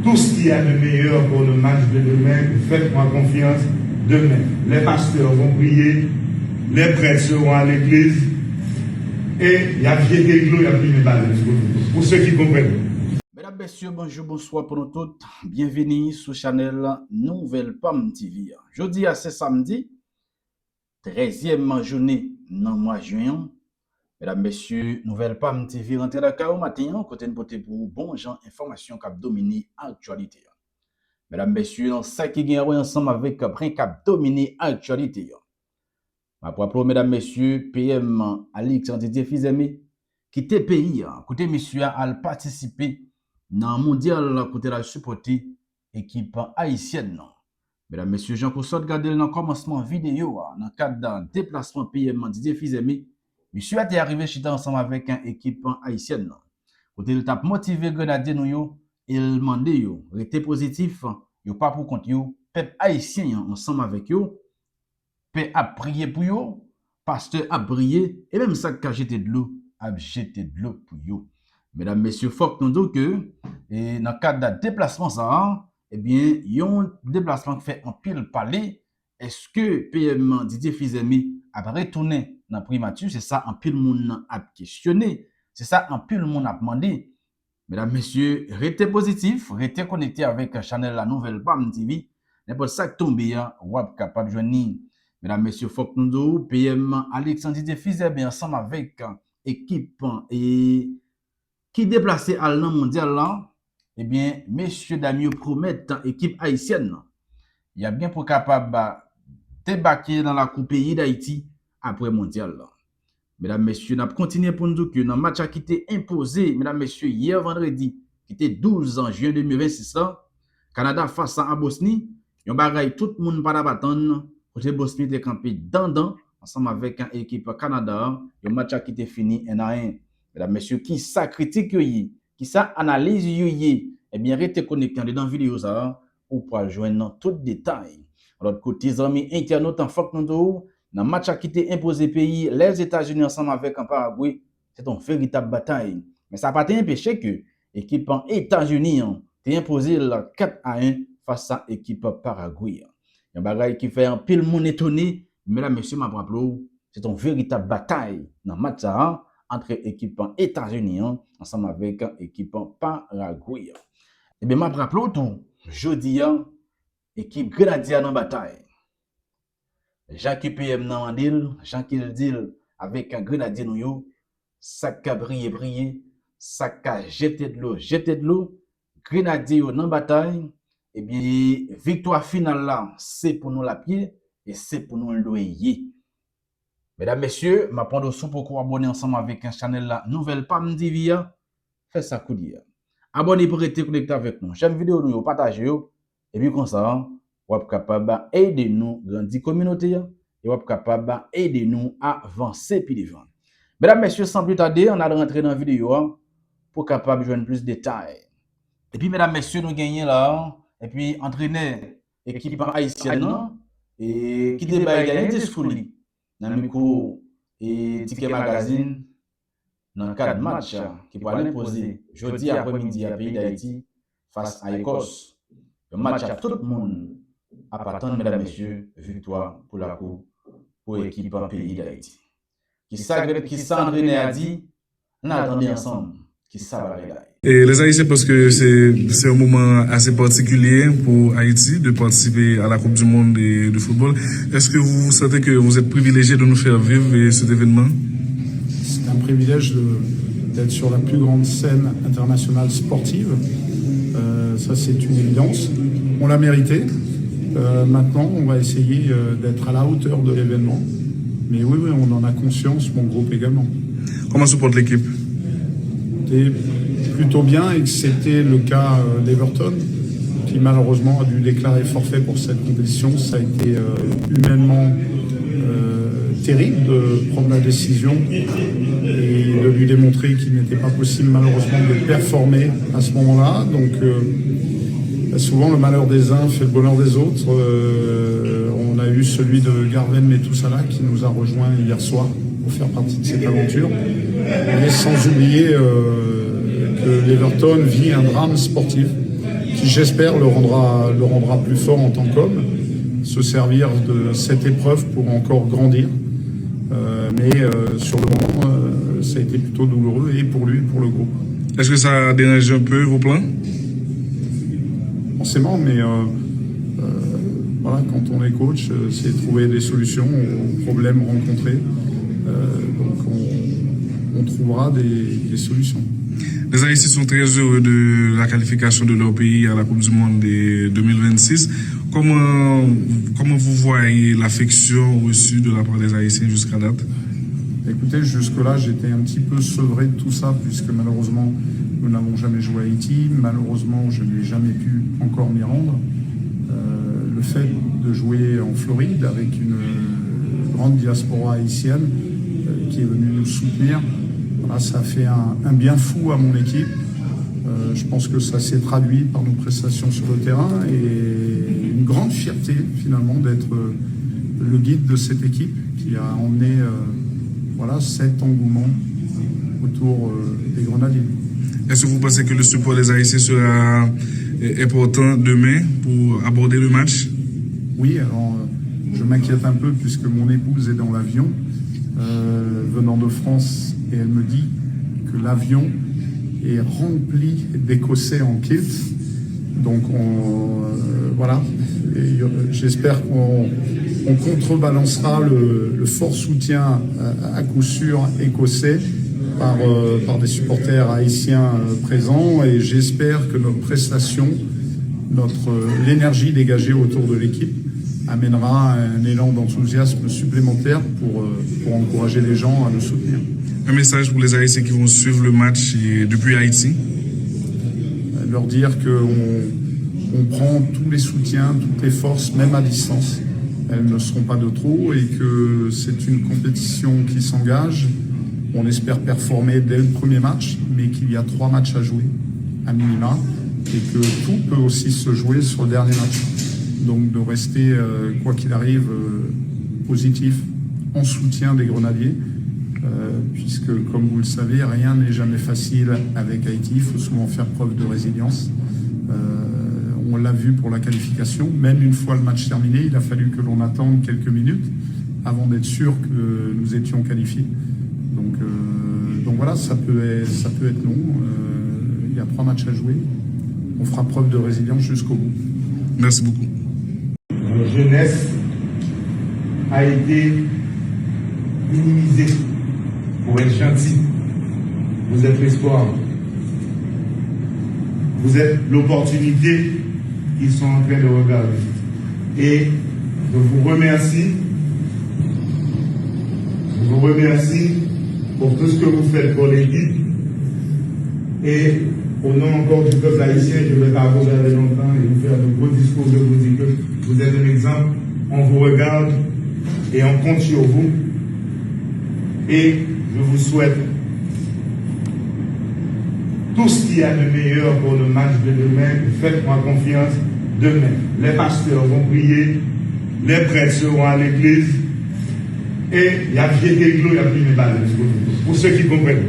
tout ce qu'il y a de meilleur pour le match de demain. Faites-moi confiance demain. Les pasteurs vont prier, les prêtres seront à l'église, et il y a pied d'église, il y a pied de balles. Pour ceux qui comprennent. Mesdames, Messieurs, bonjour, bonsoir pour nous tous. Bienvenue sur Channel Nouvelle Pomme TV. Jeudi à ce samedi, 13e journée dans le mois de juin. Mesdames, Messieurs, Nouvelle Pomme TV rentre dans le matin, côté de côté pour bon gens, information qui domine l'actualité. Mesdames, Messieurs, dans ça qui gagne ensemble avec Brin qui domine l'actualité. Ma propre, Mesdames, Messieurs, PM Alexandre Fizemi, qui était pays, côté monsieur a participé dans le mondial côté la supporter équipe haïtienne. Mesdames, Messieurs, Jean Coussot, regardez dans le commencement vidéo, dans le cadre d'un déplacement PM Didier Fizemi, monsieur est arrivé chez ensemble avec une équipe haïtienne. Côté il t'a motivé Grenadier nous il demandé yo, rester positif, yo pas pour compte yo, peuple haïtien ensemble avec yo, peuple a prié pour yo, pasteur a prié et même ça qu'a jeté de l'eau, a jeté de l'eau pour yo. Mesdames, Messieurs, faut que nous disions que dans le cadre de déplacement ça, eh bien, il y a un déplacement qui fait un pile parler. Est-ce que PM Didier Fizemi a retourné dans primature? C'est ça, un pile monde a questionné. C'est ça, un pile monde a demandé. Mesdames, Messieurs, restez positifs, restez connectés avec la chaîne La Nouvelle Pomme TV. N'importe ça qui tombe, vous êtes capable de joindre. Mesdames, Messieurs, faut que nous disions PM Alexandre Didier Fizemi ensemble avec équipe et qui déplacé à l'an mondial là, eh bien, messieurs dames promettent équipe haïtienne. Il y a bien pour capable débarquer dans la coupe pays d'Haïti après mondial là. Mesdames, Messieurs, nous continuons pour nous dire que dans le match qui était imposé, mesdames, Messieurs, hier vendredi, qui était 12 juin 2026 là, Canada face à Bosnie, yon bagay tout le monde pas d'attendre, côté Bosnie était campé dans ensemble avec une équipe Canada, le match qui était fini 1-1. Mesdames, Messieurs, qui ça critique qui ça analyse eh bien, restez connectés dans la vidéo ça pour pouvoir joindre tout détail. Alors, côté amis internautes, en fait, nous dans le match qui était imposé pays, les États-Unis ensemble avec un Paraguay, c'est une véritable bataille. Mais ça n'a pas empêché que l'équipe États-Unis a imposé 4-1 face à l'équipe Paraguay. Il y a un bagage qui fait un pile monde étonné, mesdames, messieurs, ma propre, c'est une véritable bataille dans le match ça. Entre équipe États-Unis ensemble avec équipe Paraguay. Et bien, ma rappelons tout, jeudi, équipe Grenadier dans bataille. Jean qui PM dans Mandil, Jean qui le dit avec un Grenadier nous, ça a brillé, ça a jeté de l'eau, Grenadier dans bataille. Et bien, victoire finale là, c'est pour nous la pied et c'est pour nous le loyer. Mesdames, Messieurs, ma prendre sous pour vous abonner ensemble avec un channel la Nouvelle Pomme TV. Faites ça coup dire. Abonnez pour rester connecté avec nous. J'aime vidéo nous partagez et puis comme ça, vous êtes capable d'aider nous grandir communauté et vous êtes capable d'aider nous à avancer puis devant. Mesdames, Messieurs, sans plus tarder, on a rentré dans la vidéo pour capable joindre plus de détails. Et puis mesdames, Messieurs, nous gagnons là et puis entraîner équipe haïtienne et qui débat gagner discours dans le micro et Ticket Magazine dans le cadre de match qui va l'imposer jeudi après-midi à pays d'Haïti face à l'Écosse. Le match à tout le monde à attendre, mesdames, messieurs, victoire pour la coupe pour l'équipe en pays d'Haïti. Qui s'entraîne a dit, on attendait ensemble, qui s'avalait. Et les Haïtiens, parce que c'est un moment assez particulier pour Haïti de participer à la Coupe du Monde de football. Est-ce que vous sentez que vous êtes privilégié de nous faire vivre cet événement? C'est un privilège d'être sur la plus grande scène internationale sportive. Ça, c'est une évidence. On l'a mérité. Maintenant, on va essayer d'être à la hauteur de l'événement. Mais oui, on en a conscience, mon groupe également. Comment se porte l'équipe? Plutôt bien, et c'était le cas d'Everton, qui malheureusement a dû déclarer forfait pour cette compétition. Ça a été humainement terrible de prendre la décision et de lui démontrer qu'il n'était pas possible malheureusement de performer à ce moment-là. Donc souvent le malheur des uns fait le bonheur des autres. On a eu celui de Garven Metoussala qui nous a rejoint hier soir pour faire partie de cette aventure. Et sans oublier que l'Everton vit un drame sportif qui j'espère le rendra plus fort en tant qu'homme, se servir de cette épreuve pour encore grandir. Mais sur le moment, ça a été plutôt douloureux et pour lui et pour le groupe. Est-ce que ça a dérangé un peu vos plans? Forcément, mais voilà, quand on est coach, c'est trouver des solutions aux problèmes rencontrés. Donc on trouvera des solutions. Les Haïtiens sont très heureux de la qualification de leur pays à la Coupe du Monde de 2026. Comment vous voyez l'affection reçue de la part des Haïtiens jusqu'à date? Écoutez, jusque-là, j'étais un petit peu sevré de tout ça, puisque malheureusement, nous n'avons jamais joué à Haïti. Malheureusement, je n'ai jamais pu encore m'y rendre. Le fait de jouer en Floride avec une grande diaspora haïtienne qui est venue nous soutenir, voilà, ça a fait un bien fou à mon équipe. Je pense que ça s'est traduit par nos prestations sur le terrain et une grande fierté finalement d'être le guide de cette équipe qui a emmené cet engouement autour des Grenadiers. Est-ce que vous pensez que le support des Haïtiens sera important demain pour aborder le match? Oui, alors je m'inquiète un peu puisque mon épouse est dans l'avion venant de France et elle me dit que l'avion est rempli d'Écossais en kilt. Donc voilà, et j'espère qu'on contrebalancera le fort soutien à coup sûr écossais par des supporters haïtiens présents, et j'espère que notre prestation, l'énergie dégagée autour de l'équipe amènera un élan d'enthousiasme supplémentaire pour encourager les gens à nous soutenir. Un message pour les Haïtiens qui vont suivre le match depuis Haïti? Leur dire qu'on prend tous les soutiens, toutes les forces, même à distance. Elles ne seront pas de trop et que c'est une compétition qui s'engage. On espère performer dès le premier match, mais qu'il y a 3 matchs à jouer, à minima, et que tout peut aussi se jouer sur le dernier match. Donc de rester, quoi qu'il arrive, positif, en soutien des Grenadiers, puisque, comme vous le savez, rien n'est jamais facile avec Haïti. Il faut souvent faire preuve de résilience. On l'a vu pour la qualification. Même une fois le match terminé, il a fallu que l'on attende quelques minutes avant d'être sûr que nous étions qualifiés. Donc voilà, ça peut être long. Il y a 3 matchs à jouer. On fera preuve de résilience jusqu'au bout. Merci beaucoup. Notre jeunesse a été minimisée pour être gentil. Vous êtes l'espoir. Vous êtes l'opportunité qu'ils sont en train de regarder. Et je vous remercie. Je vous remercie pour tout ce que vous faites pour l'équipe. Et au nom encore du peuple haïtien, je ne vais pas vous garder longtemps et vous faire de gros discours. Je vous dis que vous êtes un exemple. On vous regarde et on compte sur vous. Et je vous souhaite tout ce qu'il y a de meilleur pour le match de demain. Faites-moi confiance demain. Les pasteurs vont prier, les prêtres seront à l'église, et il y a pied d'église, il y a plus de balles. Pour ceux qui comprennent.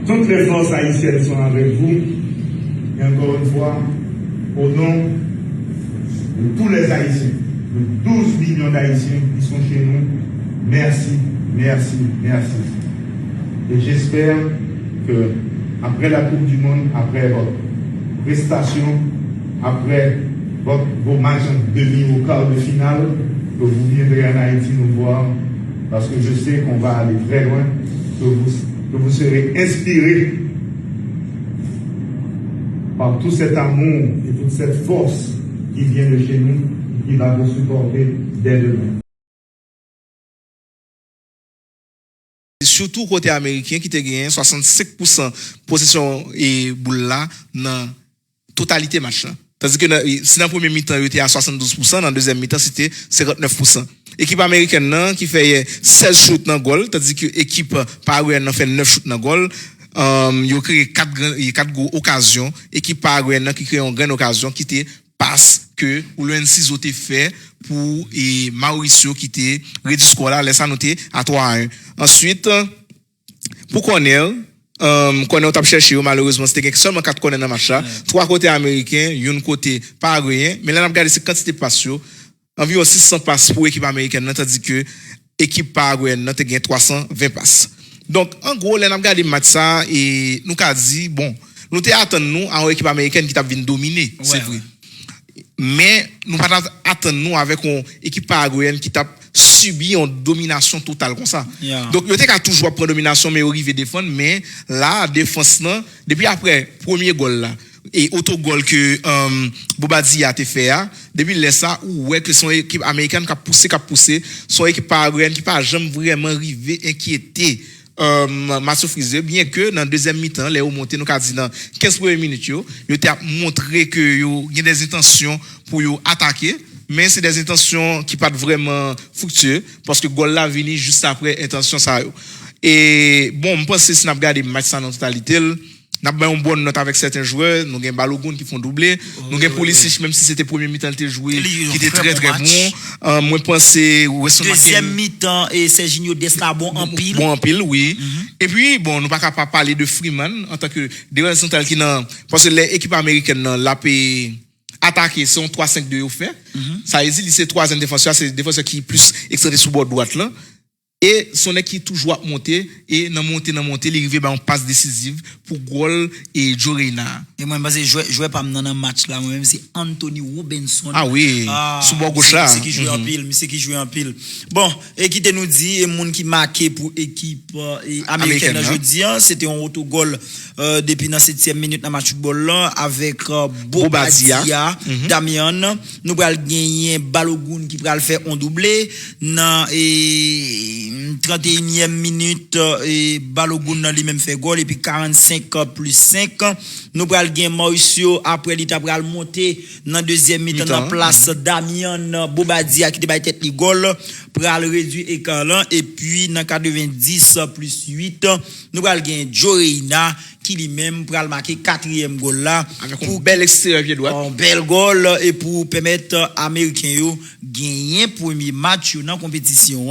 Toutes les forces haïtiennes sont avec vous. Et encore une fois, au nom de tous les Haïtiens, de 12 millions d'Haïtiens qui sont chez nous, merci, merci, merci. Et j'espère que après la Coupe du Monde, après votre prestation, après vos matchs en demi ou quart de finale, que vous viendrez en Haïti nous voir, parce que je sais qu'on va aller très loin, que vous serez inspirés par tout cet amour et toute cette force qui vient de chez nous, qui va vous supporter dès demain. Surtout côté américain qui te gagné 65% possession et boule là dans totalité match là. Tandis que si dans le premier mi-temps il était à 72%, dans le deuxième mi-temps c'était 59%. Équipe américaine là qui fait 16 shoots dans goal, tandis que équipe paraguayenne fait 9 shoots dans goal. Il a créé 4 occasions, équipe paraguayenne qui crée une grande occasion qui était passe que ou le N6 a été fait pour et Mauricio qui était réduit score là laisse noter à 3-1. Ensuite pour Cornell qu'on a cherché malheureusement c'était seulement 4 connaît dans match là, 3 côtés américains, un côté paraguayen, mais là on a regardé cette quantité de passes environ 600 passes pour l'équipe américaine tandis que l'équipe paraguayenne a gagné 320 passes. Donc en gros là on a regardé match ça et nous a dit bon, nous attendons nous à une équipe américaine qui t'a venu dominer, c'est vrai. Mais nous pas attendre nous avec une équipe paraguayenne qui t'a subi une domination totale comme ça. Donc le a toujours prendre domination mais arrivé défendre mais là défense là depuis après premier goal là et auto goal que Bobadilla a fait depuis laisse ça ouais que son équipe américaine qui a poussé son équipe paraguayenne qui pas jamais vraiment arrivé inquiéter Mathieu Frisé, bien que dans deuxième mi-temps les monté nous a dit dans 15 premières minutes yo a montré que yo y a des intentions pour yo attaquer mais c'est des intentions qui pas vraiment fructueuses parce que goal là vini juste après intention ça yo. Et bon, je pense que si on regarde le match en totalité, on a une bonne note avec certains joueurs, nous avons Balogun qui font doubler, nous avons Pulisic même si c'était premier mi-temps qui joué qui était très très bon. Moi pense deuxième mi-temps et Serginho Desta bon en pile. Bon en pile, oui. Et puis bon, nous pas capable parler de Freeman en tant que défenseur central qui parce que les équipes américaines la attaquer son 3-5-2 au fait. Ça existe c'est troisième défenseur, c'est défenseur qui plus extendé sur bord droite là. Et son équipe toujours monter et dans monter il arrive en passe décisive pour goal et Jorena. Et moi parce que jouer pas dans un match là moi même c'est Anthony Robinson. Ah oui, sous bord gauche là. C'est qui joue en pile, c'est qui joue en pile. Bon, et qui te nous dit et monde qui marqué pour équipe américaine aujourd'hui, c'était un autogol depuis dans 7e minute dans match football là avec Bobadilla, Damian, nous pral gagner Balogun qui pral faire un doublé dans 31e minute et Balogun lui-même fait goal et puis 45 plus 5 nous pral gagner Mauricio après il t'a pral monter dans deuxième mi-temps dans place Damian Bobadilla qui te tête li goal pral réduire écart là et puis dans 90 plus 8 nous pral gagner Jorena qui lui-même pral marquer 4e goal là avec un bel extérieur pied droit. Un bel goal et pour permettre américains yo gagner premier match dans compétition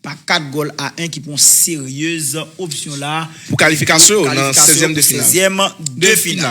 par 4 goals à 1 qui prend sérieuse option là pour qualification dans 16e de finale. 16e de finale.